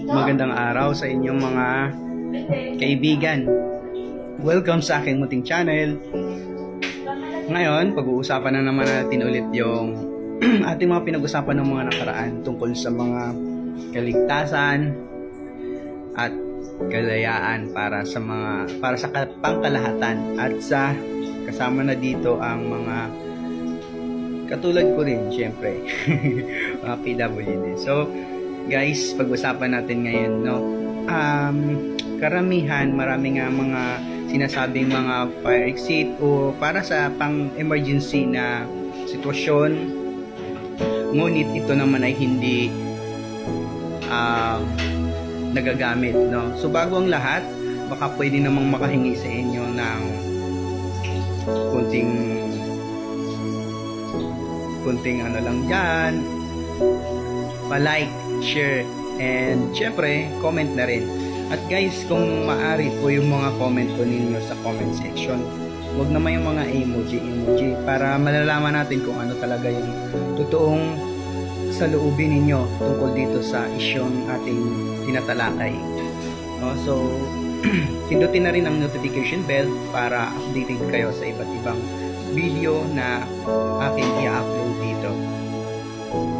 Magandang araw sa inyong mga kaibigan. Welcome sa aking munting channel. Ngayon, pag-uusapan na naman natin ulit yung ating mga pinag-usapan ng mga nakaraan tungkol sa mga kaligtasan at kalayaan para sa pangkalahatan, at sa kasama na dito ang mga katulad ko rin, syempre, mga PWD. So, guys, pag-usapan natin ngayon, no? Marami nga mga sinasabing mga fire exit o para sa pang-emergency na sitwasyon. Ngunit ito naman ay hindi nagagamit, no? So, bago ang lahat, baka pwede namang makahingi sa inyo ng kunting ano lang dyan, pa-like, share, and syempre, comment na rin. At guys, kung maaari po yung mga comment po ninyo sa comment section, huwag naman yung mga emoji para malalaman natin kung ano talaga yung totoong saloobin ninyo tungkol dito sa isyong ating tinatalakay. So, pindutin na rin ang notification bell para updated kayo sa iba't ibang video na aking i-upload dito.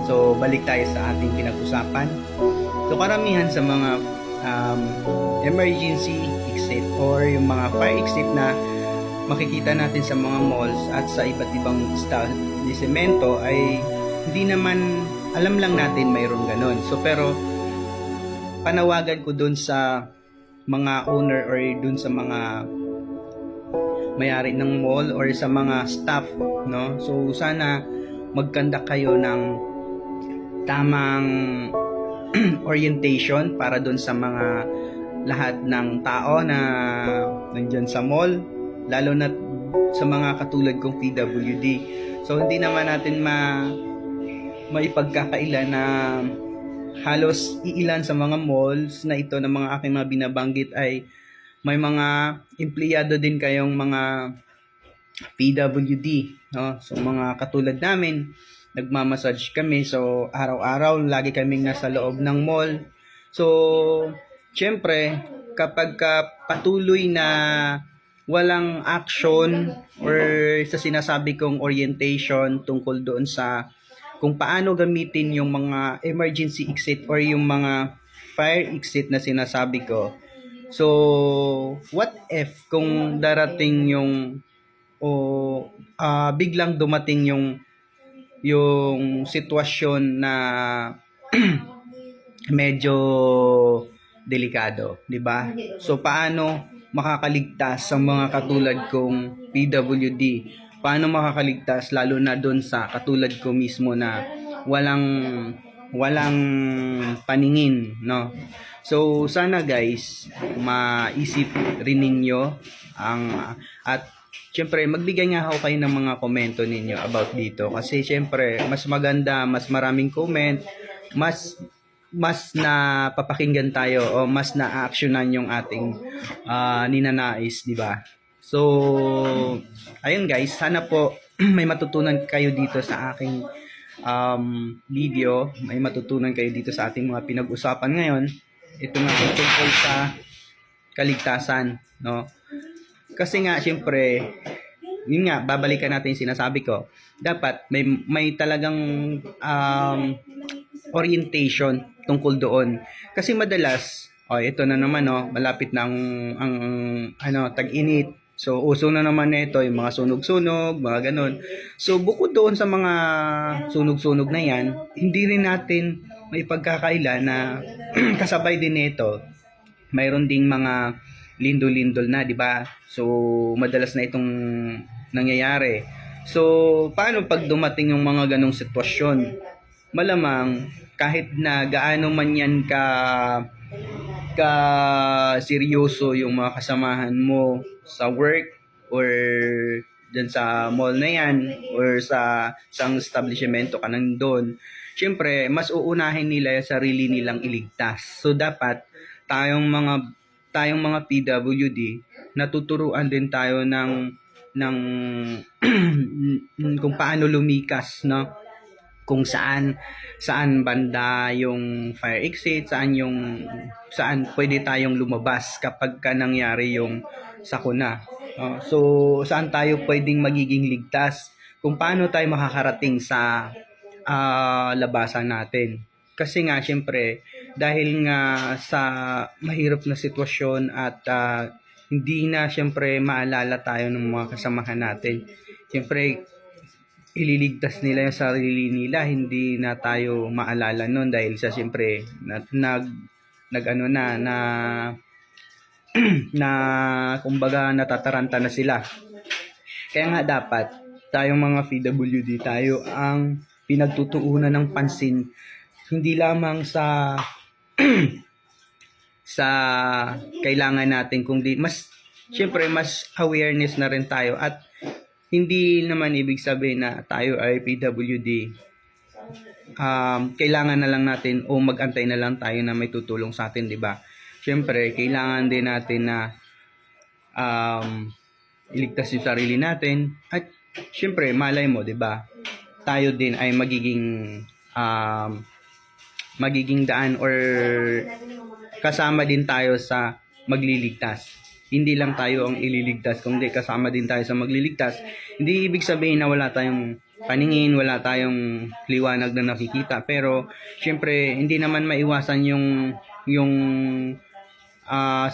So, balik tayo sa ating pinag-usapan. So, karamihan sa mga emergency exit or yung mga fire exit na makikita natin sa mga malls at sa iba't ibang establishmento ay hindi naman alam lang natin mayroon ganon. So, pero panawagan ko dun sa mga owner or dun sa mga may-ari ng mall or sa mga staff, no? So, sana mag-conduct kayo ng tamang orientation para doon sa mga lahat ng tao na nandyan sa mall, lalo na sa mga katulad kong PWD. So, hindi naman natin maipagkakaila na halos iilan sa mga malls na ito na mga aking mga binabanggit ay may mga empleyado din kayong mga PWD, no? So, mga katulad namin, nagmamassage kami. So, araw-araw, lagi kaming nasa loob ng mall. So, syempre, kapag patuloy na walang action or sa sinasabi kong orientation tungkol doon sa kung paano gamitin yung mga emergency exit or yung mga fire exit na sinasabi ko. So, what if kung darating yung biglang dumating yung sitwasyon na medyo delikado, di ba? So, paano makakaligtas ang mga katulad kong PWD? Paano makakaligtas lalo na doon sa katulad ko mismo na walang paningin, no? So, sana guys, maisip rin ninyo at syempre, magbigay nga ako kayo ng mga komento ninyo about dito. Kasi syempre, mas maganda, mas maraming comment, mas na papakinggan tayo o mas na-actionan yung ating ninanais, di ba? So, ayun guys, sana po may matutunan kayo dito sa aking video. May matutunan kayo dito sa ating mga pinag-usapan ngayon. Ito nga tungkol sa kaligtasan, no? Kasi nga, syempre, yun nga, babalikan natin yung sinasabi ko. Dapat may talagang orientation tungkol doon. Kasi madalas, ito na naman, malapit na ang tag-init. So, uso na naman na ito, yung mga sunog-sunog, mga ganon. So, bukod doon sa mga sunog-sunog na yan, hindi rin natin may pagkakaila na kasabay din nito, mayroon ding mga lindol-lindol na, di ba? So, madalas na itong nangyayari. So, paano pag dumating yung mga ganong sitwasyon? Malamang, kahit na gaano man yan ka seryoso yung mga kasamahan mo sa work or dyan sa mall na yan or sa isang establishmento ka nandun, syempre, mas uunahin nila yung sarili nilang iligtas. So, dapat tayong mga PWD, natuturuan din tayo ng kung paano lumikas, no? kung saan banda yung fire exit, saan pwede tayong lumabas kapag ka nangyari yung sakuna. So saan tayo pwedeng magiging ligtas, kung paano tayo makakarating sa labasan natin. Kasi nga syempre dahil nga sa mahirap na sitwasyon at hindi na syempre maalala tayo ng mga kasamahan natin. Syempre ililigtas nila yung sarili nila, hindi na tayo maalala nun dahil sa siyempre nag ano na kumbaga natataranta na sila. Kaya nga dapat tayong mga PWD tayo ang pinagtutuunan ng pansin, hindi lamang sa sa kailangan natin, kundi syempre mas awareness na rin tayo, at hindi naman ibig sabihin na tayo ay PWD kailangan na lang natin o magantay na lang tayo na may tutulong sa atin, di ba? Syempre kailangan din natin na iligtas yung sarili natin, at syempre malay mo, di ba, tayo din ay magiging daan or kasama din tayo sa magliligtas. Hindi lang tayo ang ililigtas, kundi kasama din tayo sa magliligtas. Hindi ibig sabihin na wala tayong paningin, wala tayong liwanag na nakikita. Pero, syempre, hindi naman maiwasan yung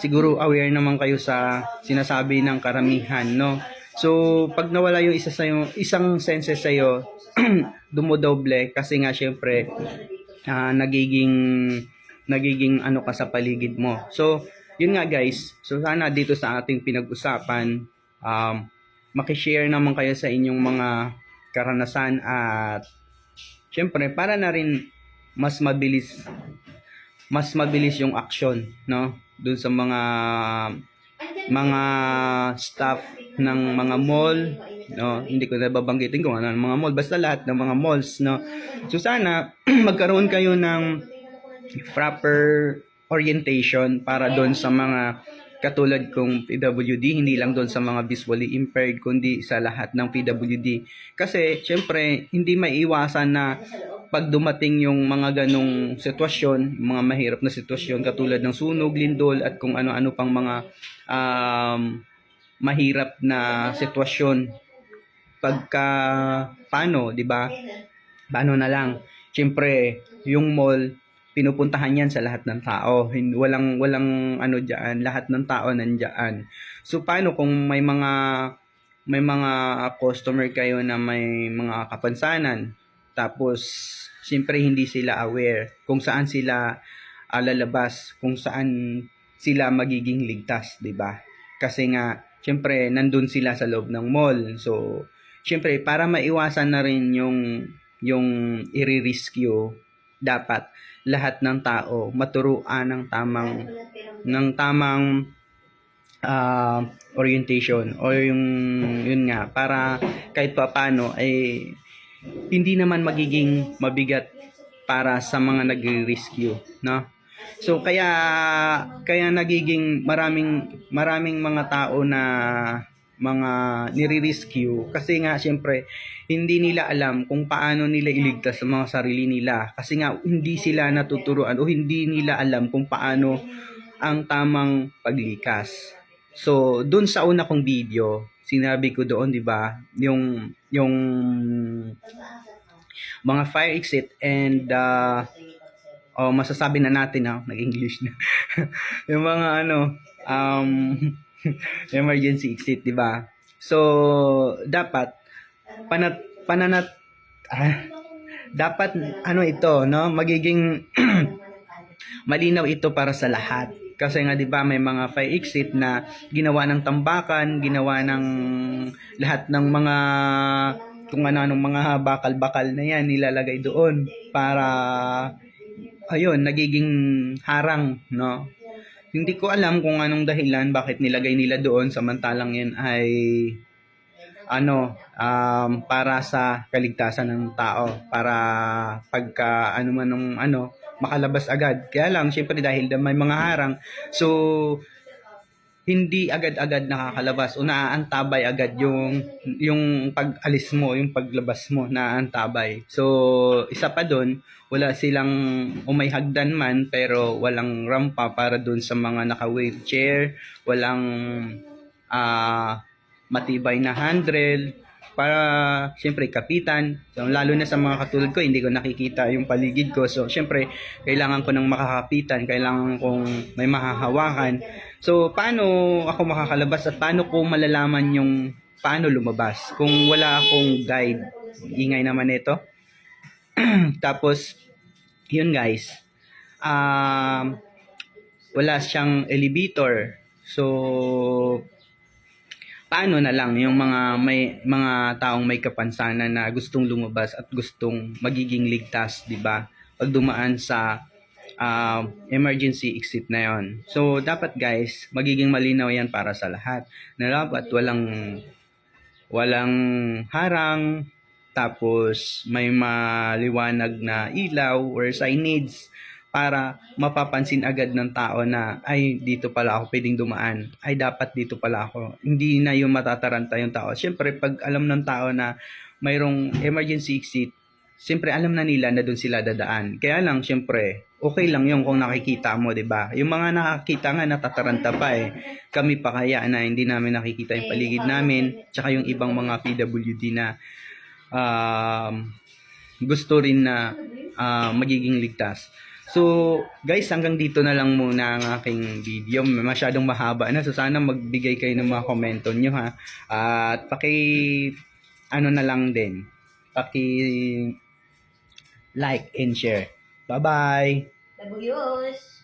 siguro aware naman kayo sa sinasabi ng karamihan, no? So, pag nawala yung isang senses sa'yo, dumodoble kasi nga, syempre, nagiging ano ka sa paligid mo. So, yun nga guys, so sana dito sa ating pinag-usapan, makishare naman kayo sa inyong mga karanasan, at syempre para na rin mas mabilis yung action, no, dun sa mga staff ng mga mall, no, hindi ko na babanggitin kung ano ang mga mall, basta lahat ng mga malls, no. So sana magkaroon kayo ng proper orientation para doon sa mga katulad kong PWD, hindi lang doon sa mga visually impaired, kundi sa lahat ng PWD. Kasi syempre hindi maiiwasan na pag dumating yung mga ganong sitwasyon, mga mahirap na sitwasyon katulad ng sunog, lindol, at kung ano-ano pang mga mahirap na sitwasyon, pagka paano, di ba? Paano na lang? Syempre, yung mall, pinupuntahan yan sa lahat ng tao. Walang ano diyan, lahat ng tao nandiyan. So paano kung may mga customer kayo na may mga kapansanan, tapos siyempre hindi sila aware kung saan sila lalabas, kung saan sila magiging ligtas, 'di ba? Kasi nga siyempre nandun sila sa loob ng mall. So siyempre para maiwasan na rin yung i-rescue, dapat lahat ng tao maturuan ng tamang orientation, o yun nga, para kahit paano ay hindi naman magiging mabigat para sa mga nagre-rescue, no? So kaya nagiging maraming mga tao na mga nire-rescue kasi nga syempre hindi nila alam kung paano nila iligtas ang mga sarili nila, kasi nga hindi sila natuturuan o hindi nila alam kung paano ang tamang paglikas. So doon sa una kong video, sinabi ko doon, 'di ba, yung mga fire exit and masasabi na natin nag-English na. Yung mga emergency exit, 'di ba? So dapat dapat ito, no, magiging malinaw ito para sa lahat. Kasi nga 'di ba may mga fire exit na ginawa ng tambakan, ginawa ng lahat ng mga kung ano-anong mga bakal-bakal na yan nilalagay doon para ayun, nagiging harang, no? Hindi ko alam kung anong dahilan bakit nilagay nila doon, samantalang yan ay para sa kaligtasan ng tao, para pagka makalabas agad. Kaya lang syempre dahil may mga harang, so hindi agad-agad nakakalabas o naaantabay agad yung pag-alis mo, yung paglabas mo, naaantabay. So, isa pa doon, wala silang may hagdan man pero walang rampa para doon sa mga naka-wheelchair, walang matibay na handrail para siyempre kapitan. So, lalo na sa mga katulad ko, hindi ko nakikita yung paligid ko. So, siyempre, kailangan ko ng makakapitan, kailangan kong may mahahawakan. So, paano ako makakalabas at paano ko malalaman yung paano lumabas kung wala akong guide? Ingay naman ito. Tapos, yun guys, wala siyang elevator. So, paano na lang yung mga taong may kapansanan na gustong lumabas at gustong magiging ligtas, 'di ba? Pag dumaan sa emergency exit na 'yon. So dapat guys, magiging malinaw 'yan para sa lahat. Na dapat walang harang, tapos may maliwanag na ilaw or signage para mapapansin agad ng tao na ay dito pala ako pwedeng dumaan, ay dapat dito pala ako, hindi na yung matataranta yung tao. Siyempre pag alam ng tao na mayroong emergency exit, siyempre alam na nila na doon sila dadaan. Kaya lang siyempre okay lang yung kung nakikita mo, 'di ba? Yung mga nakakita nga natataranta pa eh. Kami pa kaya na hindi namin nakikita yung paligid namin, tsaka yung ibang mga PWD na gusto rin na magiging ligtas. So, guys, hanggang dito na lang muna ang aking video. Masyadong mahaba na. So, sana magbigay kayo ng mga komento nyo, ha. At na lang din. Like and share. Bye-bye! Labuyos!